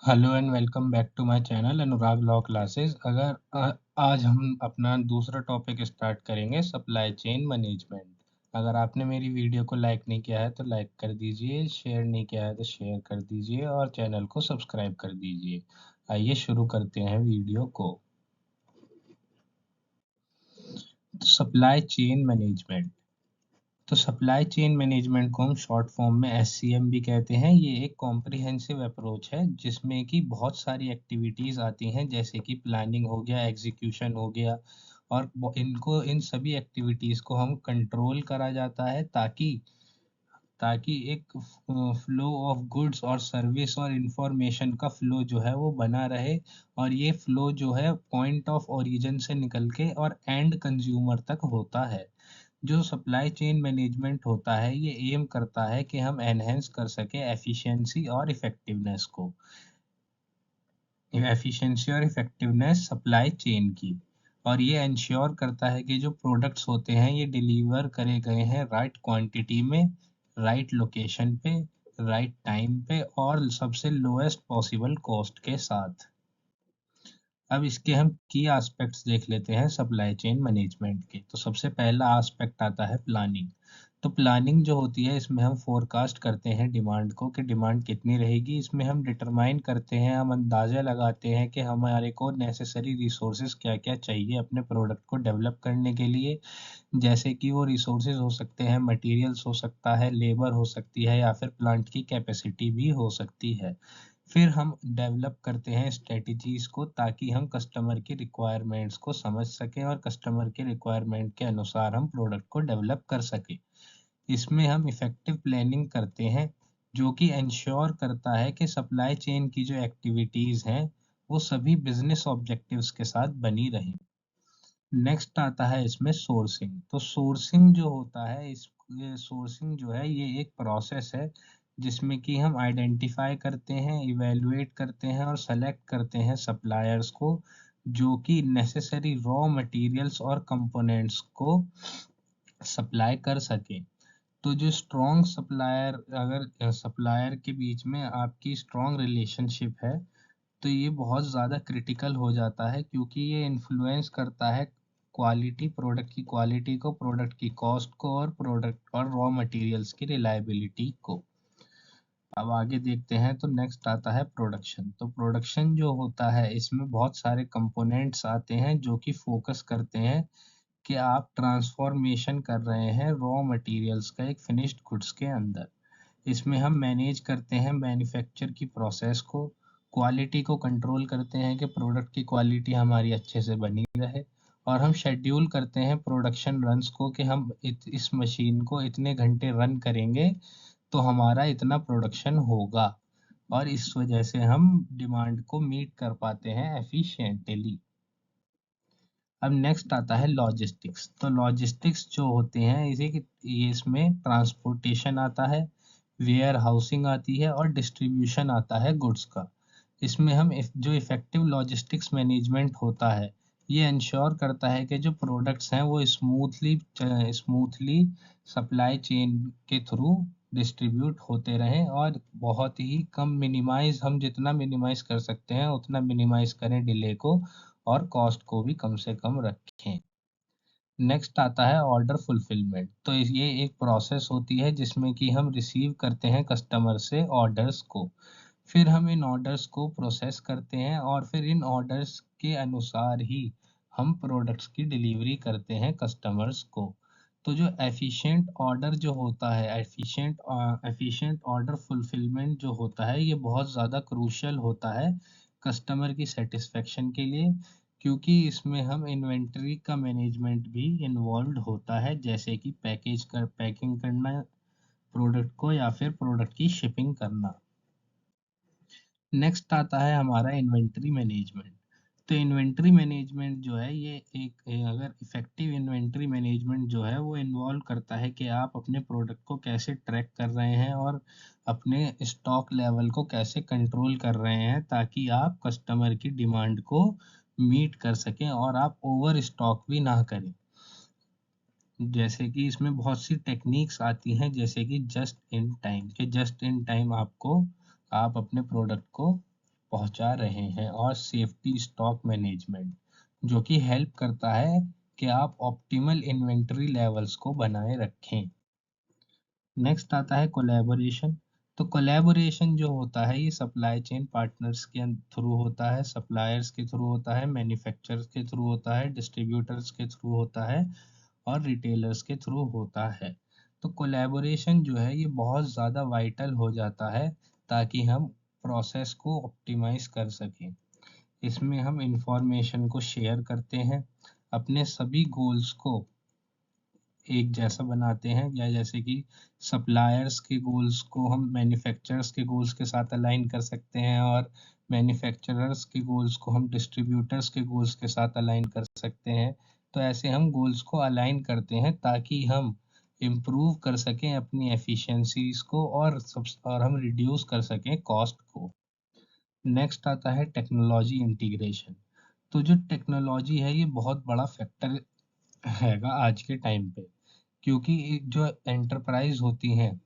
Hello and welcome back to my channel Anurag law classes. आज हम अपना दूसरा टॉपिक स्टार्ट करेंगे, सप्लाई चेन मैनेजमेंट। अगर आपने मेरी वीडियो को लाइक नहीं किया है तो लाइक कर दीजिए, शेयर नहीं किया है तो शेयर कर दीजिए और चैनल को सब्सक्राइब कर दीजिए। आइए शुरू करते हैं वीडियो को। Supply chain management. तो सप्लाई चेन मैनेजमेंट को हम शॉर्ट फॉर्म में एससीएम भी कहते हैं। ये एक कॉम्प्रिहेंसिव अप्रोच है जिसमें कि बहुत सारी एक्टिविटीज़ आती हैं, जैसे कि प्लानिंग हो गया, एग्जीक्यूशन हो गया, और इन सभी एक्टिविटीज़ को हम कंट्रोल करा जाता है ताकि ताकि एक फ्लो ऑफ गुड्स और सर्विस और इंफॉर्मेशन का फ्लो जो है वो बना रहे, और ये फ्लो जो है पॉइंट ऑफ ओरिजिन से निकल के और एंड कंज्यूमर तक होता है। जो सप्लाई चेन मैनेजमेंट होता है ये एम करता है कि हम एनहेंस कर सके एफिशिएंसी और इफेक्टिवनेस सप्लाई चेन की। और ये इंश्योर करता है कि जो प्रोडक्ट्स होते हैं ये डिलीवर करे गए हैं राइट क्वांटिटी में, राइट लोकेशन पे, राइट टाइम पे और सबसे लोएस्ट पॉसिबल कॉस्ट के साथ। अब इसके हम की एस्पेक्ट्स देख लेते हैं सप्लाई चेन मैनेजमेंट के। तो सबसे पहला एस्पेक्ट आता है प्लानिंग। तो प्लानिंग जो होती है इसमें हम फोरकास्ट करते हैं डिमांड को कि डिमांड कितनी रहेगी। इसमें हम डिटरमाइन करते हैं, हम अंदाज़ा लगाते हैं कि हमारे को नेसेसरी रिसोर्सेज क्या क्या चाहिए अपने प्रोडक्ट को डेवलप करने के लिए। जैसे कि वो रिसोर्सेज हो सकते हैं, मटेरियल्स हो सकता है, लेबर हो सकती है या फिर प्लांट की कैपेसिटी भी हो सकती है। फिर हम डेवलप करते हैं स्ट्रेटजीज को ताकि हम कस्टमर की रिक्वायरमेंट्स को समझ सकें और कस्टमर के रिक्वायरमेंट के अनुसार हम प्रोडक्ट को डेवलप कर सकें। इसमें हम इफेक्टिव प्लानिंग करते हैं जो कि इंश्योर करता है कि सप्लाई चेन की जो एक्टिविटीज हैं वो सभी बिजनेस ऑब्जेक्टिव्स के साथ बनी रहें। नेक्स्ट आता है इसमें सोर्सिंग। तो सोर्सिंग जो होता है इस सोर्सिंग जो है ये एक प्रोसेस है जिसमें कि हम आइडेंटिफाई करते हैं, इवेलुएट करते हैं और सेलेक्ट करते हैं सप्लायर्स को जो कि नेसेसरी रॉ मटेरियल्स और कंपोनेंट्स को सप्लाई कर सके। तो जो स्ट्रॉन्ग सप्लायर, अगर सप्लायर के बीच में आपकी स्ट्रॉन्ग रिलेशनशिप है तो ये बहुत ज़्यादा क्रिटिकल हो जाता है क्योंकि ये इन्फ्लुएंस करता है क्वालिटी, प्रोडक्ट की क्वालिटी को, प्रोडक्ट की कॉस्ट को और प्रोडक्ट और रॉ मटेरियल्स की रिलायबिलिटी को। अब आगे देखते हैं तो नेक्स्ट आता है प्रोडक्शन। तो प्रोडक्शन जो होता है इसमें बहुत सारे कंपोनेंट्स आते हैं जो कि फोकस करते हैं कि आप ट्रांसफॉर्मेशन कर रहे हैं रॉ मटेरियल्स का एक फिनिश्ड गुड्स के अंदर। इसमें हम मैनेज करते हैं मैन्युफैक्चर की प्रोसेस को, क्वालिटी को कंट्रोल करते हैं कि प्रोडक्ट की क्वालिटी हमारी अच्छे से बनी रहे, और हम शेड्यूल करते हैं प्रोडक्शन रन्स को कि हम इस मशीन को इतने घंटे रन करेंगे तो हमारा इतना प्रोडक्शन होगा, और इस वजह से हम डिमांड को मीट कर पाते हैं एफिशिएंटली। अब नेक्स्ट आता है लॉजिस्टिक्स। तो लॉजिस्टिक्स जो होते हैं इसी की ये इसमें ट्रांसपोर्टेशन आता है, वेयर हाउसिंग आती है और डिस्ट्रीब्यूशन आता है गुड्स का। इसमें हम जो इफेक्टिव लॉजिस्टिक्स मैनेजमेंट होता है ये इंश्योर करता है कि जो प्रोडक्ट्स हैं वो स्मूथली सप्लाई चेन के थ्रू डिस्ट्रीब्यूट होते रहें, और बहुत ही कम मिनिमाइज, हम जितना मिनिमाइज कर सकते हैं उतना मिनिमाइज करें डिले को, और कॉस्ट को भी कम से कम रखें। नेक्स्ट आता है ऑर्डर फुलफिलमेंट। तो ये एक प्रोसेस होती है जिसमें कि हम रिसीव करते हैं कस्टमर से ऑर्डर्स को, फिर हम इन ऑर्डर्स को प्रोसेस करते हैं और फिर इन ऑर्डर्स के अनुसार ही हम प्रोडक्ट्स की डिलीवरी करते हैं कस्टमर्स को। तो जो एफिशिएंट ऑर्डर फुलफिलमेंट जो होता है ये बहुत ज़्यादा क्रूशियल होता है कस्टमर की सेटिस्फेक्शन के लिए, क्योंकि इसमें हम इन्वेंटरी का मैनेजमेंट भी इन्वॉल्व होता है, जैसे कि पैकिंग करना प्रोडक्ट को या फिर प्रोडक्ट की शिपिंग करना। नेक्स्ट आता है हमारा इन्वेंटरी मैनेजमेंट। तो इन्वेंटरी मैनेजमेंट जो है ये अगर इफेक्टिव इन्वेंटरी मैनेजमेंट जो है वो इन्वॉल्व करता है कि आप अपने प्रोडक्ट को कैसे ट्रैक कर रहे हैं और अपने स्टॉक लेवल को कैसे कंट्रोल कर रहे हैं ताकि आप कस्टमर की डिमांड को मीट कर सकें और आप ओवर स्टॉक भी ना करें। जैसे कि इसमें बहुत सी टेक्निक्स आती हैं, जैसे कि जस्ट इन टाइम, कि जस्ट इन टाइम आप अपने प्रोडक्ट को पहुंचा रहे हैं, और सेफ्टी स्टॉक मैनेजमेंट जो कि हेल्प करता है कि आप ऑप्टिमल इन्वेंटरी लेवल्स को बनाए रखें। नेक्स्ट आता है कोलैबोरेशन। तो कोलैबोरेशन जो होता है ये सप्लाई चेन पार्टनर्स के थ्रू होता है, सप्लायर्स के थ्रू होता है, मैन्युफैक्चरर्स के थ्रू होता है, डिस्ट्रीब्यूटर्स के थ्रू होता है और रिटेलर्स के थ्रू होता है। तो कोलैबोरेशन जो है ये बहुत ज़्यादा वाइटल हो जाता है ताकि हम प्रोसेस को ऑप्टिमाइज कर सकें। इसमें हम इंफॉर्मेशन को शेयर करते हैं, अपने सभी गोल्स को एक जैसा बनाते हैं, या जैसे कि सप्लायर्स के गोल्स को हम मैन्युफैक्चरर्स के गोल्स के साथ अलाइन कर सकते हैं, और मैन्युफैक्चरर्स के गोल्स को हम डिस्ट्रीब्यूटर्स के गोल्स के साथ अलाइन कर सकते हैं। तो ऐसे हम गोल्स को अलाइन करते हैं ताकि हम इम्प्रूव कर सकें अपनी एफिशिएंसीज को, और हम रिड्यूस कर सकें कॉस्ट को। नेक्स्ट आता है टेक्नोलॉजी इंटीग्रेशन। तो जो टेक्नोलॉजी है ये बहुत बड़ा फैक्टर हैगा आज के टाइम पे, क्योंकि एक जो एंटरप्राइज होती हैं,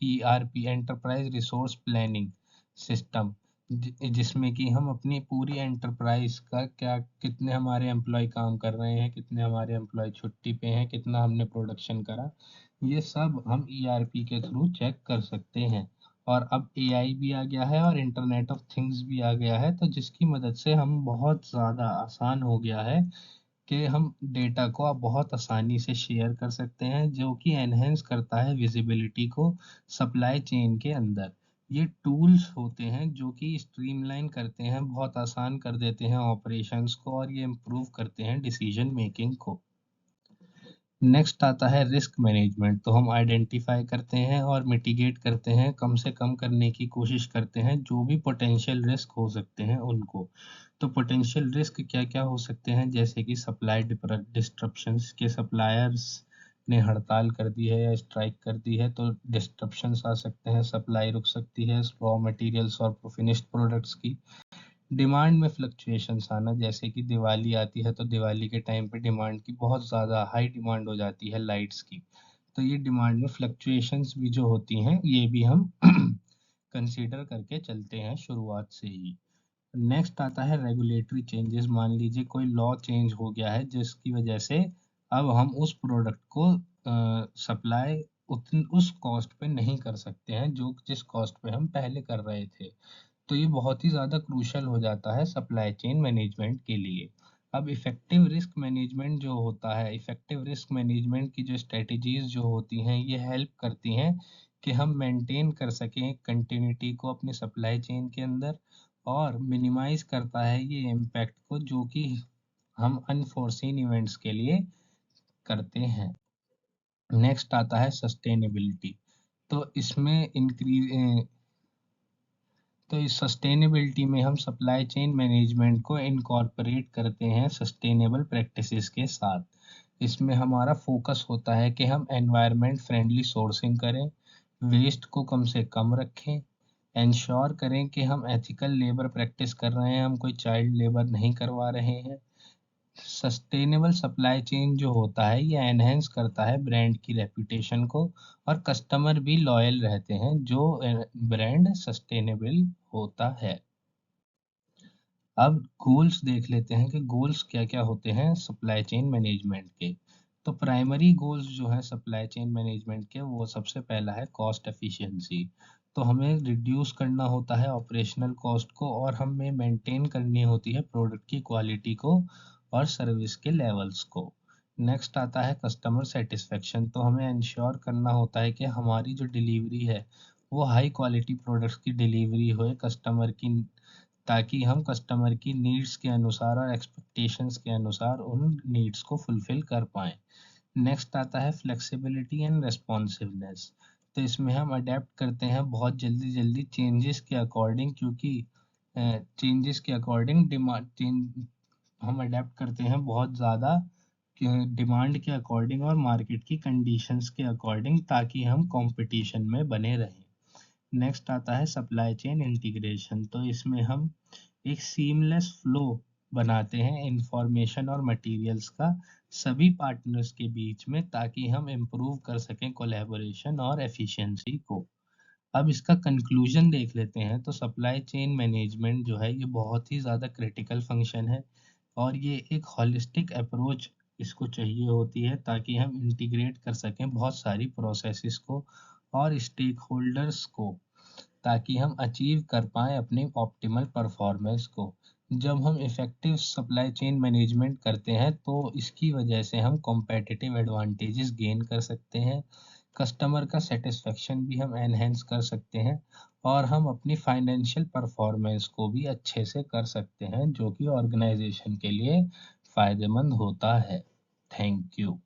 ERP enterprise resource planning system, जिसमें कि हम अपनी पूरी एंटरप्राइज का क्या, कितने हमारे एम्प्लॉय काम कर रहे हैं, कितने हमारे एम्प्लॉय छुट्टी पे हैं, कितना हमने प्रोडक्शन करा, ये सब हम ईआरपी के थ्रू चेक कर सकते हैं। और अब एआई भी आ गया है और इंटरनेट ऑफ थिंग्स भी आ गया है, तो जिसकी मदद से हम बहुत ज़्यादा आसान हो गया है कि हम डेटा को अब बहुत आसानी से शेयर कर सकते हैं, जो कि एनहेंस करता है विजिबिलिटी को सप्लाई चेन के अंदर। ये टूल्स होते हैं जो कि स्ट्रीमलाइन करते हैं, बहुत आसान कर देते हैं ऑपरेशंस को, और ये इम्प्रूव करते हैं डिसीजन मेकिंग को। नेक्स्ट आता है रिस्क मैनेजमेंट। तो हम आइडेंटिफाई करते हैं और मिटिगेट करते हैं, कम से कम करने की कोशिश करते हैं जो भी पोटेंशियल रिस्क हो सकते हैं उनको। तो पोटेंशियल रिस्क क्या क्या हो सकते हैं, जैसे कि सप्लाई डिस्ट्रप्शंस, के सप्लायर्स ने हड़ताल कर दी है या स्ट्राइक कर दी है तो डिस्ट्रप्शंस आ सकते हैं, सप्लाई रुक सकती है रॉ मटेरियल्स और फिनिश्ड प्रोडक्ट्स की। डिमांड में फ्लक्चुएशंस आना, जैसे कि दिवाली आती है तो दिवाली के टाइम पे डिमांड की बहुत ज़्यादा हाई डिमांड हो जाती है लाइट्स की, तो ये डिमांड में फ्लक्चुएशंस भी जो होती हैं ये भी हम कंसीडर करके चलते हैं शुरुआत से ही। नेक्स्ट आता है रेगुलेटरी चेंजेस। मान लीजिए कोई लॉ चेंज हो गया है जिसकी वजह से अब हम उस प्रोडक्ट को सप्लाई उस कॉस्ट पे नहीं कर सकते हैं जो जिस कॉस्ट पे हम पहले कर रहे थे। तो ये बहुत ही ज़्यादा क्रूशल हो जाता है सप्लाई चेन मैनेजमेंट के लिए। अब इफ़ेक्टिव रिस्क मैनेजमेंट जो होता है, इफ़ेक्टिव रिस्क मैनेजमेंट की जो स्ट्रेटजीज़ जो होती हैं, ये हेल्प करती हैं कि हम मेंटेन कर सकें कंटिन्यूटी को अपनी सप्लाई चेन के अंदर, और मिनिमाइज़ करता है ये इम्पैक्ट को जो कि हम अनफोर्सीन इवेंट्स के लिए करते हैं। नेक्स्ट आता है सस्टेनेबिलिटी। तो इसमें तो इस सस्टेनेबिलिटी में हम सप्लाई चेन मैनेजमेंट को इनकॉर्पोरेट करते हैं सस्टेनेबल प्रैक्टिसेस के साथ। इसमें हमारा फोकस होता है कि हम एनवायरनमेंट फ्रेंडली सोर्सिंग करें, वेस्ट को कम से कम रखें, इंश्योर करें कि हम एथिकल लेबर प्रैक्टिस कर रहे हैं, हम कोई चाइल्ड लेबर नहीं करवा रहे हैं। सस्टेनेबल सप्लाई चेन जो होता है ये एनहेंस करता है ब्रांड की रेपुटेशन को, और कस्टमर भी लॉयल रहते हैं जो ब्रांड सस्टेनेबल होता है। अब गोल्स देख लेते हैं कि गोल्स क्या क्या होते हैं सप्लाई चेन मैनेजमेंट के। तो प्राइमरी गोल्स जो है सप्लाई चेन मैनेजमेंट के, वो सबसे पहला है कॉस्ट एफिशिएंसी। तो हमें रिड्यूस करना होता है ऑपरेशनल कॉस्ट को, और हमें मेंटेन करनी होती है प्रोडक्ट की क्वालिटी को और सर्विस के लेवल्स को। नेक्स्ट आता है कस्टमर सेटिस्फेक्शन। तो हमें इंश्योर करना होता है कि हमारी जो डिलीवरी है वो हाई क्वालिटी प्रोडक्ट्स की डिलीवरी हो कस्टमर की, ताकि हम कस्टमर की नीड्स के अनुसार और एक्सपेक्टेशंस के अनुसार उन नीड्स को फुलफिल कर पाएँ। नेक्स्ट आता है फ्लेक्सिबिलिटी एंड रेस्पॉन्सिवनेस। तो इसमें हम अडेप्ट करते हैं बहुत जल्दी जल्दी चेंजेस के अकॉर्डिंग, क्योंकि चेंजेस के अकॉर्डिंग डिमांड चेंज हम अडेप्ट करते हैं बहुत ज़्यादा डिमांड के अकॉर्डिंग और मार्केट की कंडीशंस के अकॉर्डिंग, ताकि हम कंपटीशन में बने रहें। नेक्स्ट आता है सप्लाई चेन इंटीग्रेशन। तो इसमें हम एक सीमलेस फ्लो बनाते हैं इंफॉर्मेशन और मटेरियल्स का सभी पार्टनर्स के बीच में, ताकि हम इम्प्रूव कर सकें कोलैबोरेशन और एफिशिएंसी को। अब इसका कंक्लूजन देख लेते हैं तो सप्लाई चेन मैनेजमेंट जो है ये बहुत ही ज़्यादा क्रिटिकल फंक्शन है और ये एक होलिस्टिक अप्रोच इसको चाहिए होती है ताकि हम इंटीग्रेट कर सकें बहुत सारी प्रोसेसेस को और स्टेक होल्डर्स को, ताकि हम अचीव कर पाएँ अपने ऑप्टिमल परफॉर्मेंस को। जब हम इफ़ेक्टिव सप्लाई चेन मैनेजमेंट करते हैं तो इसकी वजह से हम कॉम्पिटिटिव एडवांटेजेस गेन कर सकते हैं, कस्टमर का सैटिस्फैक्शन भी हम एनहांस कर सकते हैं और हम अपनी फाइनेंशियल परफॉर्मेंस को भी अच्छे से कर सकते हैं, जो कि ऑर्गेनाइजेशन के लिए फ़ायदेमंद होता है। Thank you.